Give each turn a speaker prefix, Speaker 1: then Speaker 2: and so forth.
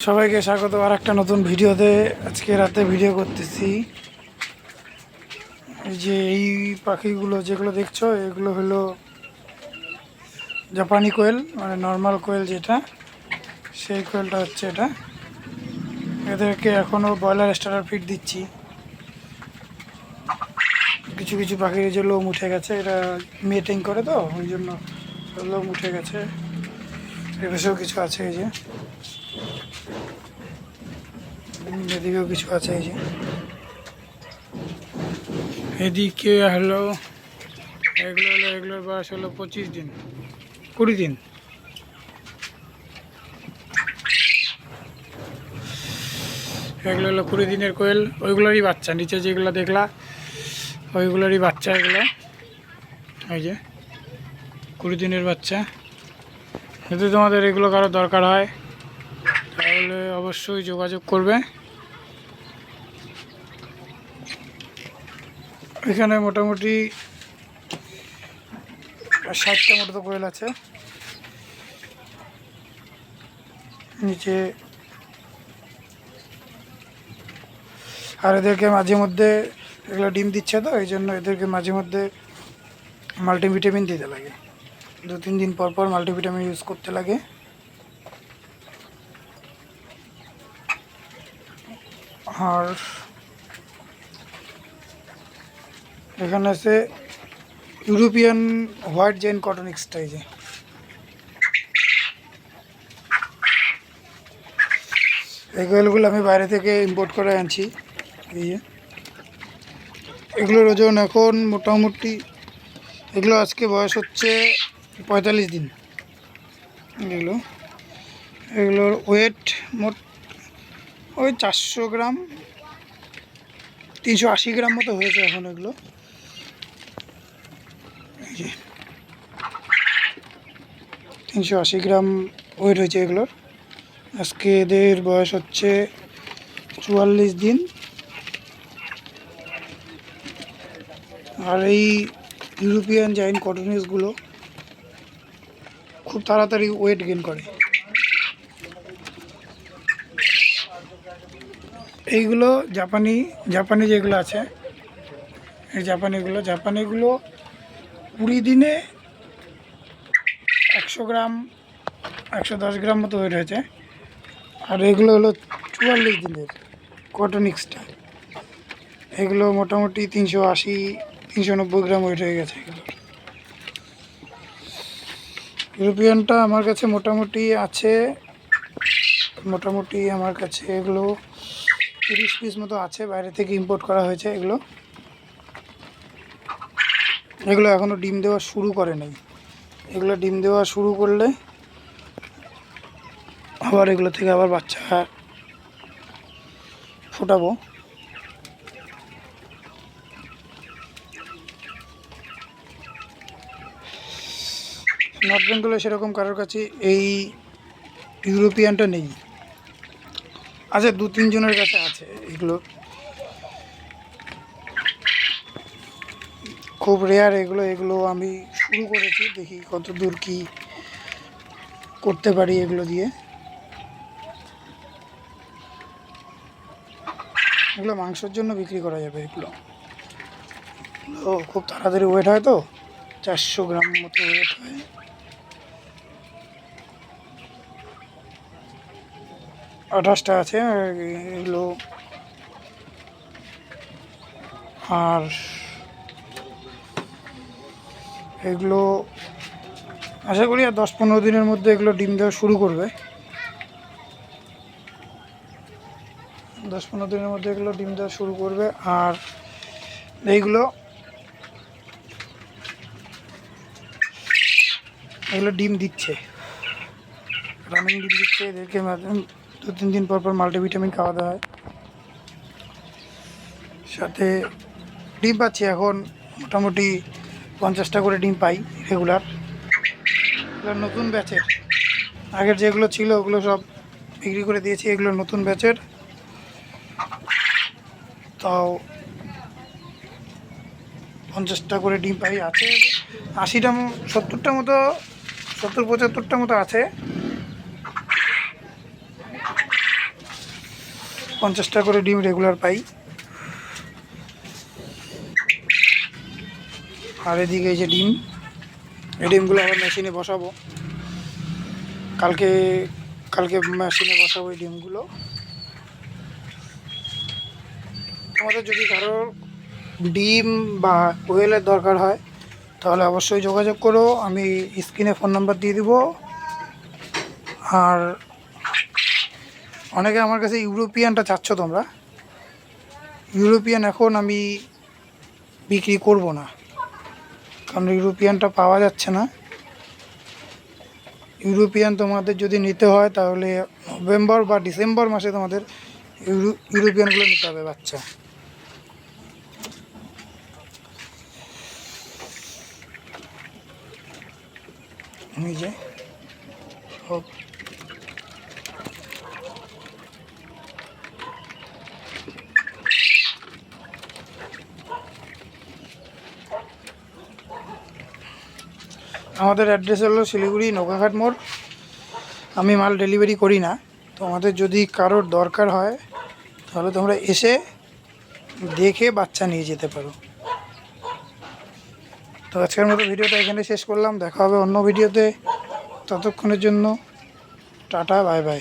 Speaker 1: সবাইকে স্বাগত আর একটা নতুন ভিডিওতে। আজকে রাতে ভিডিও করতেছি। এই যে এই পাখিগুলো যেগুলো দেখছো এগুলো হলো জাপানি কোয়েল, মানে নর্মাল কোয়েল যেটা, সেই কোয়েলটা হচ্ছে এটা। এদেরকে এখনও ব্রয়লার স্টার্টার ফিড দিচ্ছি। কিছু কিছু পাখির যে লোম উঠে গেছে, এটা মেটিং করে তো ওই জন্য লোম উঠে গেছে। এদেশেও কিছু আছে, এই যে এদিকেও কিছু আছে, এই যে এদিকে হলো এগুলোর বয়স হলো 25 দিন 20 দিন। এগুলো হলো 20 দিনের কোয়েল, ওইগুলোরই বাচ্চা। নিচে যেগুলো দেখলা ওইগুলোরই বাচ্চা এগুলো। এই যে 20 দিনের বাচ্চা। যদি তোমাদের এগুলো কারো দরকার হয় তাহলে অবশ্যই যোগাযোগ করবে। এখানে মোটামুটি 60টা মতো কোয়েল আছে নিচে। আর এদেরকে মাঝে মধ্যে এগুলো ডিম দিচ্ছে তো, এই জন্য এদেরকে মাঝে মধ্যে মাল্টিভিটামিন দিতে লাগে। 2-3 দিন পর পর মাল্টিভিটামিন ইউজ করতে লাগে। আর এখানে আছে ইউরোপিয়ান হোয়াইট জেন কটন এক্সট্রাইজে। এই কোয়েলগুলো আমি বাইরে থেকে ইম্পোর্ট করে আনছি। এই যে এগুলোর ওজন এখন মোটামুটি, এগুলো আজকে বয়স হচ্ছে 45 দিন। এগুলোর ওয়েট মোট ওই 400 গ্রাম 380 গ্রাম মতো হয়েছে এখন। এগুলো এই যে 380 গ্রাম ওয়েট হয়েছে এগুলোর। আজকে এদের বয়স হচ্ছে 44 দিন। আর এই ইউরোপিয়ান জাইন্ট কটনিসগুলো খুব তাড়াতাড়ি ওয়েট গেইন করে। এইগুলো জাপানি যেগুলো আছে, এই জাপানিগুলো 20 দিনে 100 গ্রাম 110 গ্রাম মতো ওয়েট হয়েছে। আর এগুলো হলো 44 দিনের কটন এক্সট্রা। এগুলো মোটামুটি 380-390 গ্রাম ওয়েট হয়ে গেছে এগুলো। ইউরোপিয়ানটা আমার কাছে মোটামুটি আমার কাছে এগুলো 30 পিস মতো আছে, বাইরে থেকে ইম্পোর্ট করা হয়েছে এগুলো। এগুলো এখনও ডিম দেওয়া শুরু করে নাই। এগুলো ডিম দেওয়া শুরু করলে আবার এগুলো থেকে আবার বাচ্চা ফোটাবো। নর্থ বেঙ্গলে সেরকম কারোর কাছে এই ইউরোপিয়ানটা নেই, আছে 2-3 জনের কাছে আছে। এগুলো খুব রেয়ার। এগুলো আমি শুরু করেছি, দেখি কত দূর কি করতে পারি এগুলো দিয়ে। এগুলো মাংসের জন্য বিক্রি করা যাবে। এগুলো খুব তাড়াতাড়ি ওয়েট হয় তো, 400 গ্রাম মতো ওয়েট হয়। আঠাশটা আছে এগুলো। আর এগুলো আশা করি আর 10-15 দিনের মধ্যে এগুলো ডিম দেওয়া শুরু করবে। 10-15 দিনের মধ্যে এগুলো ডিম দেওয়া শুরু করবে। আর এগুলো ডিম দিচ্ছে, রানিং ডিম দিচ্ছে। এদেরকে 2-3 দিন পর পর মাল্টিভিটামিন খাওয়াতে হয়। সাথে ডিম পাচ্ছি এখন মোটামুটি 50টা করে ডিম পাই রেগুলার। এগুলো নতুন ব্যাচের, আগের যেগুলো ছিল ওগুলো সব বিক্রি করে দিয়েছি। এগুলো নতুন ব্যাচের, তাও 50টা করে ডিম পাই। আছে 80টা 70টা মতো, 70-75টা মতো আছে। 50 টাকা করে ডিম রেগুলার পাই। আর এদিকে এই যে ডিম, এই ডিমগুলো আবার মেশিনে বসাবো, কালকে কালকে মেশিনে বসাবো এই ডিমগুলো। আমাদের যদি কারোর ডিম বা কোয়েলের দরকার হয় তাহলে অবশ্যই যোগাযোগ করো, আমি স্ক্রিনে ফোন নাম্বার দিয়ে দিব। আর অনেকে আমার কাছে ইউরোপিয়ানটা চাচ্ছ তোমরা, ইউরোপিয়ান এখন আমি বিক্রি করব না, কারণ ইউরোপিয়ানটা পাওয়া যাচ্ছে না। ইউরোপিয়ান তোমাদের যদি নিতে হয় তাহলে নভেম্বর বা ডিসেম্বর মাসে তোমাদের ইউরোপিয়ানগুলো নিতে হবে বাচ্চা। এই যে সব আমাদের অ্যাড্রেস হলো শিলিগুড়ি নৌকাঘাট মোড়। আমি মাল ডেলিভারি করি না, তোমাদের যদি কারোর দরকার হয় তাহলে তোমরা এসে দেখে বাচ্চা নিয়ে যেতে পারো। তো আজকের মতো ভিডিওটা এখানে শেষ করলাম, দেখা হবে অন্য ভিডিওতে। ততক্ষণের জন্য টাটা, বাই বাই।